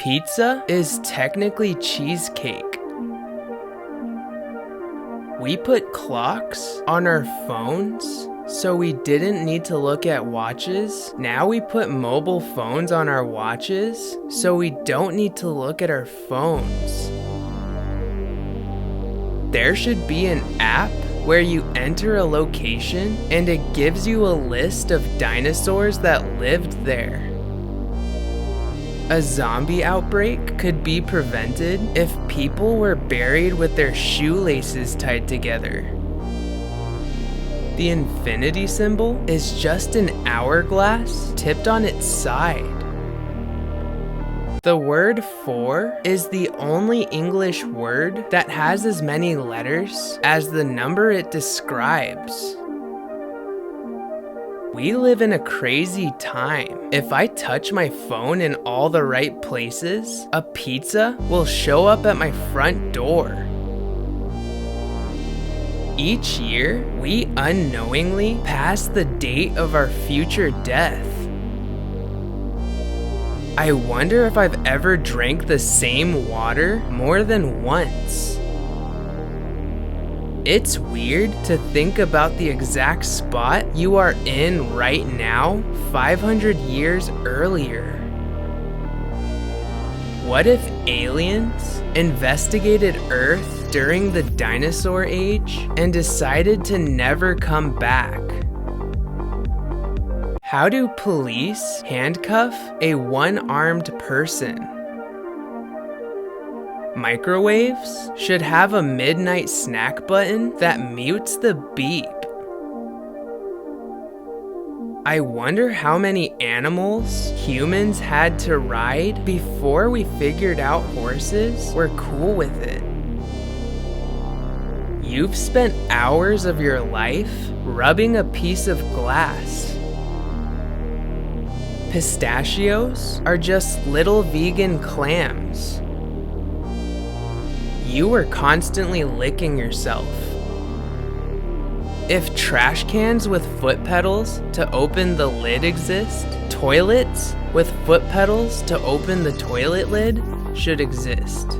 Pizza is technically cheesecake. We put clocks on our phones, so we didn't need to look at watches. Now we put mobile phones on our watches, so we don't need to look at our phones. There should be an app where you enter a location and it gives you a list of dinosaurs that lived there. A zombie outbreak could be prevented if people were buried with their shoelaces tied together. The infinity symbol is just an hourglass tipped on its side. The word 4 is the only English word that has as many letters as the number it describes. We live in a crazy time. If I touch my phone in all the right places, a pizza will show up at my front door. Each year, we unknowingly pass the date of our future death. I wonder if I've ever drank the same water more than once. It's weird to think about the exact spot you are in right now 500 years earlier. What if aliens investigated Earth during the dinosaur age and decided to never come back? How do police handcuff a one-armed person? Microwaves should have a midnight snack button that mutes the beep. I wonder how many animals humans had to ride before we figured out horses were cool with it. You've spent hours of your life rubbing a piece of glass. Pistachios are just little vegan clams. You were constantly licking yourself. If trash cans with foot pedals to open the lid exist, toilets with foot pedals to open the toilet lid should exist.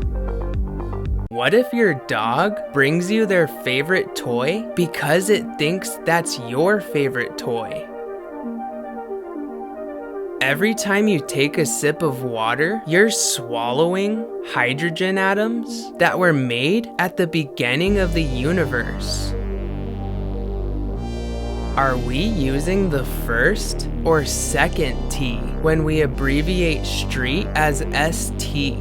What if your dog brings you their favorite toy because it thinks that's your favorite toy? Every time you take a sip of water, you're swallowing hydrogen atoms that were made at the beginning of the universe. Are we using the first or second T when we abbreviate street as ST?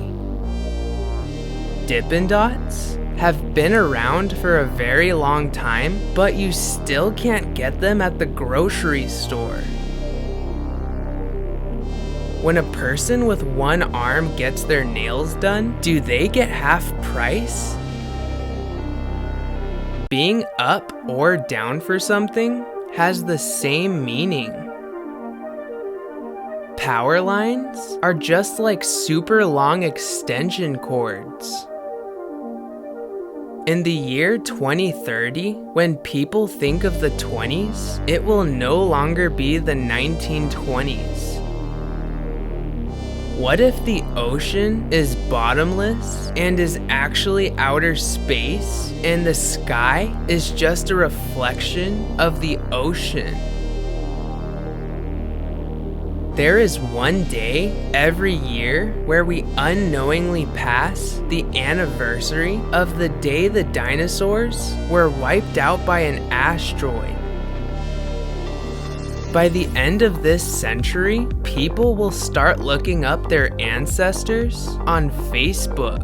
Dippin' Dots have been around for a very long time, but you still can't get them at the grocery store. When a person with one arm gets their nails done, do they get half price? Being up or down for something has the same meaning. Power lines are just like super long extension cords. In the year 2030, when people think of the 20s, it will no longer be the 1920s. What if the ocean is bottomless and is actually outer space, and the sky is just a reflection of the ocean? There is one day every year where we unknowingly pass the anniversary of the day the dinosaurs were wiped out by an asteroid. By the end of this century, people will start looking up their ancestors on Facebook.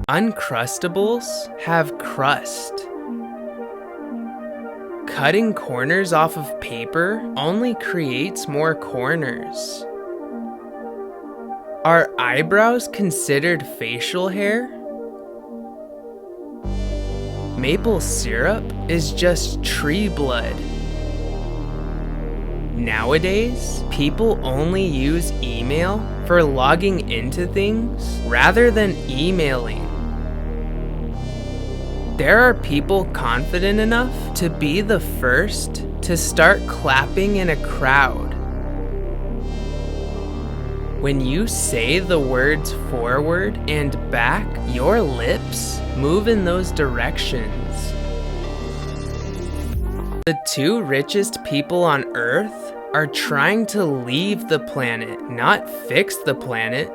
Uncrustables have crust. Cutting corners off of paper only creates more corners. Are eyebrows considered facial hair? Maple syrup is just tree blood. Nowadays, people only use email for logging into things rather than emailing. There are people confident enough to be the first to start clapping in a crowd. When you say the words forward and back, your lips move in those directions. The 2 richest people on Earth are trying to leave the planet, not fix the planet.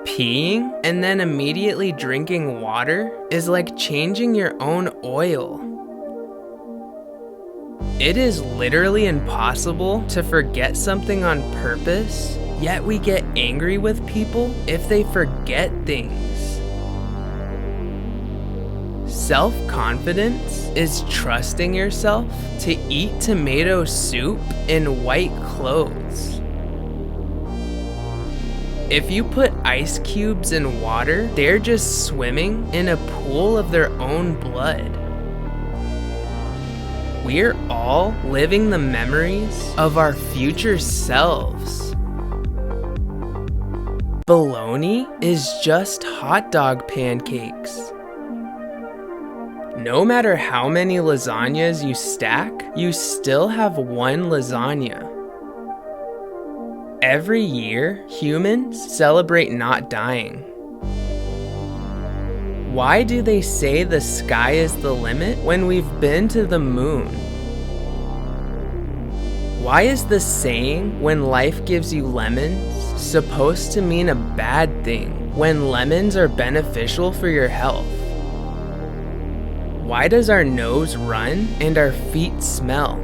Peeing and then immediately drinking water is like changing your own oil. It is literally impossible to forget something on purpose, yet we get angry with people if they forget things. Self-confidence is trusting yourself to eat tomato soup in white clothes. If you put ice cubes in water, they're just swimming in a pool of their own blood. We're all living the memories of our future selves. Bologna is just hot dog pancakes. No matter how many lasagnas you stack, you still have one lasagna. Every year, humans celebrate not dying. Why do they say the sky is the limit when we've been to the moon? Why is the saying, when life gives you lemons, supposed to mean a bad thing when lemons are beneficial for your health? Why does our nose run and our feet smell?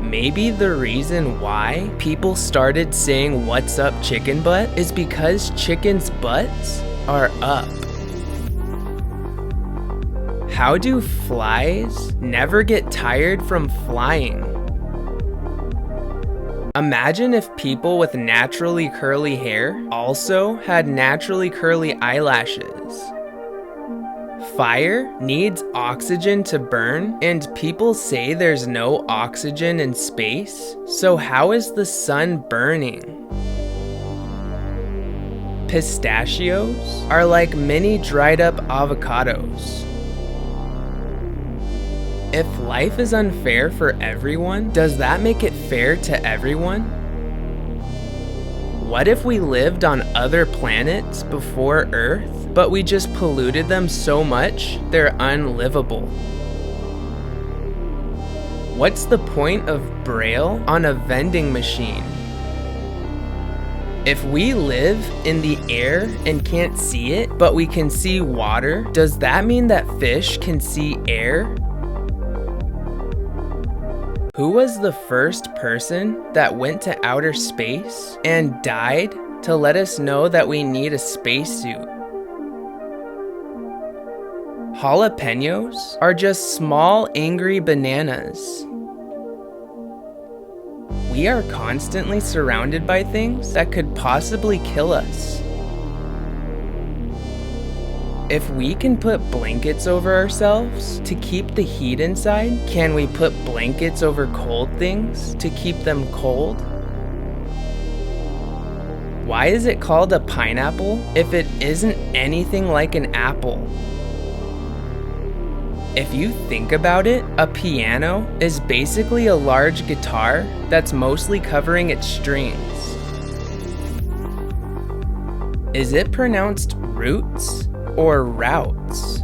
Maybe the reason why people started saying "what's up chicken butt" is because chickens' butts are up. How do flies never get tired from flying? Imagine if people with naturally curly hair also had naturally curly eyelashes. Fire needs oxygen to burn, and people say there's no oxygen in space, so how is the sun burning? Pistachios are like mini dried up avocados. If life is unfair for everyone, does that make it fair to everyone? What if we lived on other planets before Earth, but we just polluted them so much they're unlivable? What's the point of Braille on a vending machine? If we live in the air and can't see it, but we can see water, does that mean that fish can see air? Who was the first person that went to outer space and died to let us know that we need a spacesuit? Jalapenos are just small, angry bananas. We are constantly surrounded by things that could possibly kill us. If we can put blankets over ourselves to keep the heat inside, can we put blankets over cold things to keep them cold? Why is it called a pineapple if it isn't anything like an apple? If you think about it, a piano is basically a large guitar that's mostly covering its strings. Is it pronounced roots or routes?